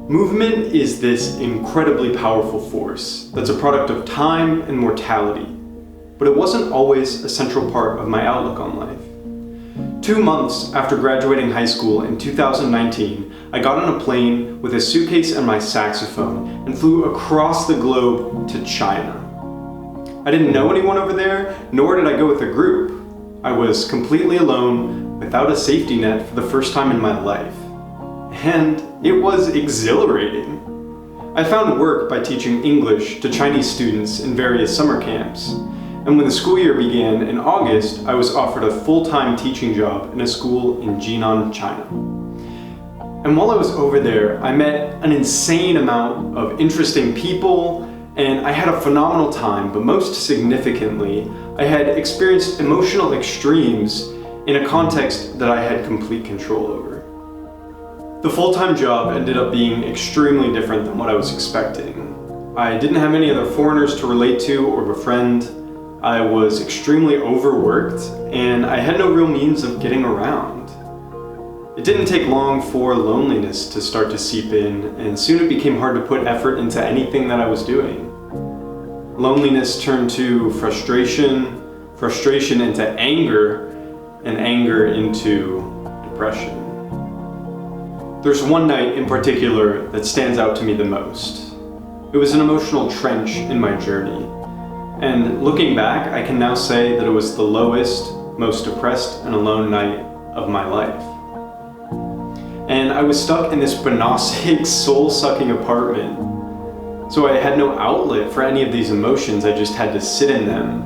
Movement is this incredibly powerful force that's a product of time and mortality, but it wasn't always a central part of my outlook on life. 2 months after graduating high school in 2019, I got on a plane with a suitcase and my saxophone and flew across the globe to China. I didn't know anyone over there, nor did I go with a group. I was completely alone, without a safety net for the first time in my life. And it was exhilarating. I found work by teaching English to Chinese students in various summer camps. And when the school year began in August, I was offered a full-time teaching job in a school in Jinan, China. And while I was over there, I met an insane amount of interesting people, and I had a phenomenal time, but most significantly, I had experienced emotional extremes in a context that I had complete control over. The full-time job ended up being extremely different than what I was expecting. I didn't have any other foreigners to relate to or befriend. I was extremely overworked, and I had no real means of getting around. It didn't take long for loneliness to start to seep in, and soon it became hard to put effort into anything that I was doing. Loneliness turned to frustration, frustration into anger, and anger into depression. There's one night in particular that stands out to me the most. It was an emotional trench in my journey. And looking back, I can now say that it was the lowest, most depressed and alone night of my life. And I was stuck in this bonosig, soul-sucking apartment. So I had no outlet for any of these emotions. I just had to sit in them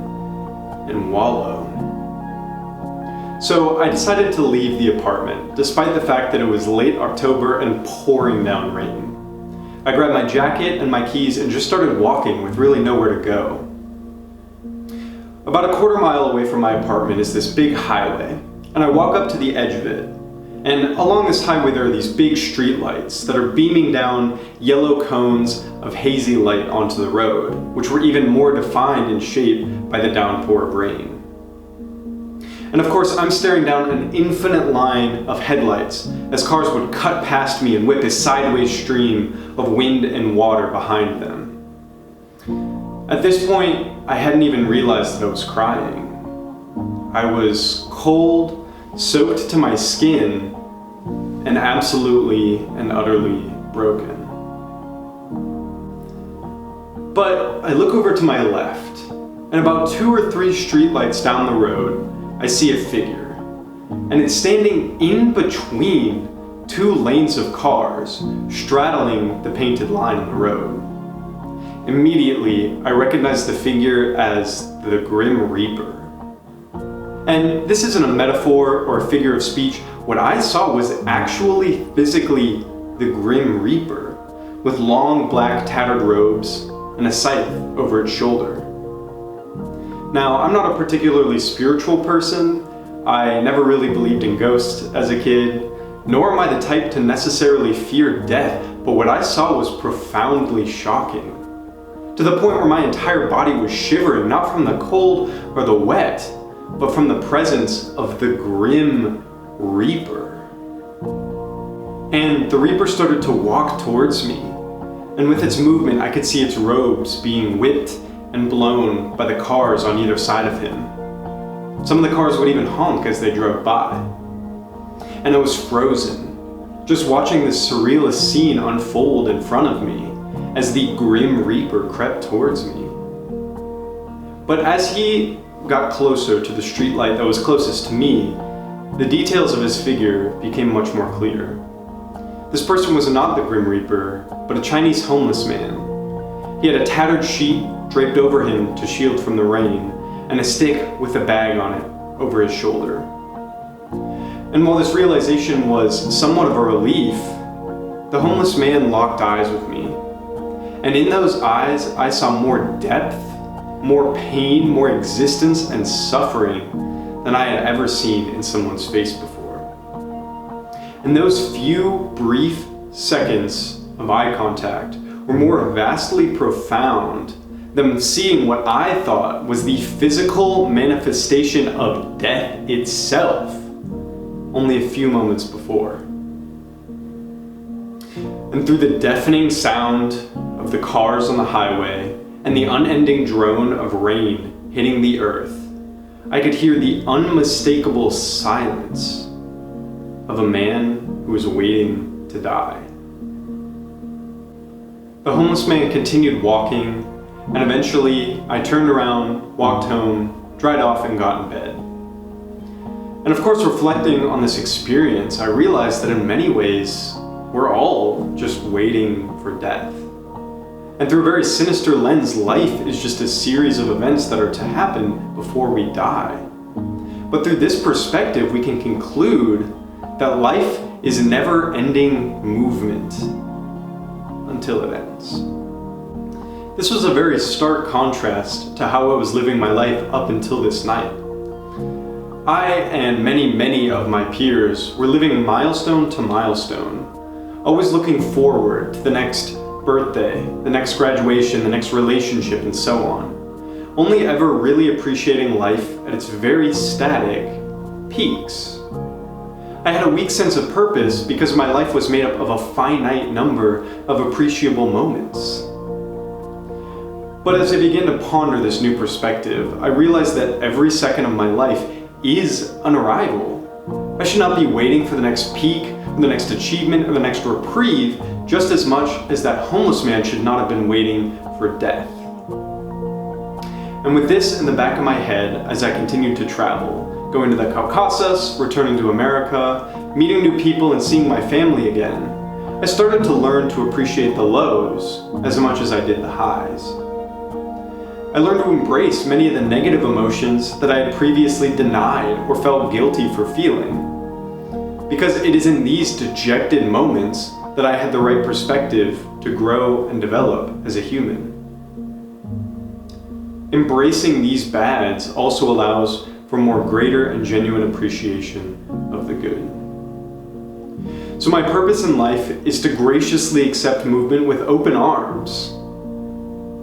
and wallow. So I decided to leave the apartment, despite the fact that it was late October and pouring down rain. I grabbed my jacket and my keys and just started walking with really nowhere to go. About a quarter mile away from my apartment is this big highway, and I walk up to the edge of it. And along this highway there are these big street lights that are beaming down yellow cones of hazy light onto the road, which were even more defined in shape by the downpour of rain. And of course, I'm staring down an infinite line of headlights as cars would cut past me and whip a sideways stream of wind and water behind them. At this point, I hadn't even realized that I was crying. I was cold, soaked to my skin, and absolutely and utterly broken. But I look over to my left, and about 2 or 3 streetlights down the road, I see a figure, and it's standing in between 2 lanes of cars, straddling the painted line on the road. Immediately, I recognize the figure as the Grim Reaper. And this isn't a metaphor or a figure of speech. What I saw was actually physically the Grim Reaper, with long black tattered robes and a scythe over its shoulder. Now, I'm not a particularly spiritual person. I never really believed in ghosts as a kid, nor am I the type to necessarily fear death, but what I saw was profoundly shocking. To the point where my entire body was shivering, not from the cold or the wet, but from the presence of the Grim Reaper. And the Reaper started to walk towards me, and with its movement I could see its robes being whipped and blown by the cars on either side of him. Some of the cars would even honk as they drove by. And I was frozen, just watching this surrealist scene unfold in front of me as the Grim Reaper crept towards me. But as he got closer to the streetlight that was closest to me, the details of his figure became much more clear. This person was not the Grim Reaper, but a Chinese homeless man. He had a tattered sheet draped over him to shield from the rain, and a stick with a bag on it over his shoulder. And while this realization was somewhat of a relief, the homeless man locked eyes with me. And in those eyes, I saw more depth, more pain, more existence and suffering than I had ever seen in someone's face before. And those few brief seconds of eye contact were more vastly profound than seeing what I thought was the physical manifestation of death itself only a few moments before. And through the deafening sound of the cars on the highway and the unending drone of rain hitting the earth, I could hear the unmistakable silence of a man who was waiting to die. The homeless man continued walking, and eventually I turned around, walked home, dried off, and got in bed. And of course, reflecting on this experience, I realized that in many ways, we're all just waiting for death. And through a very sinister lens, life is just a series of events that are to happen before we die. But through this perspective, we can conclude that life is a never-ending movement until it ends. This was a very stark contrast to how I was living my life up until this night. I and many of my peers were living milestone to milestone, always looking forward to the next birthday, the next graduation, the next relationship, and so on, only ever really appreciating life at its very static peaks. I had a weak sense of purpose because my life was made up of a finite number of appreciable moments. But as I began to ponder this new perspective, I realized that every second of my life is an arrival. I should not be waiting for the next peak, or the next achievement, or the next reprieve, just as much as that homeless man should not have been waiting for death. And with this in the back of my head as I continued to travel, going to the Caucasus, returning to America, meeting new people, and seeing my family again, I started to learn to appreciate the lows as much as I did the highs. I learned to embrace many of the negative emotions that I had previously denied or felt guilty for feeling, because it is in these dejected moments that I had the right perspective to grow and develop as a human. Embracing these bads also allows for more greater and genuine appreciation of the good. So my purpose in life is to graciously accept movement with open arms.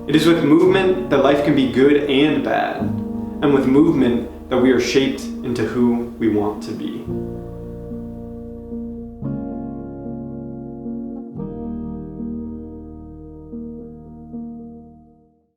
It is with movement that life can be good and bad, and with movement that we are shaped into who we want to be.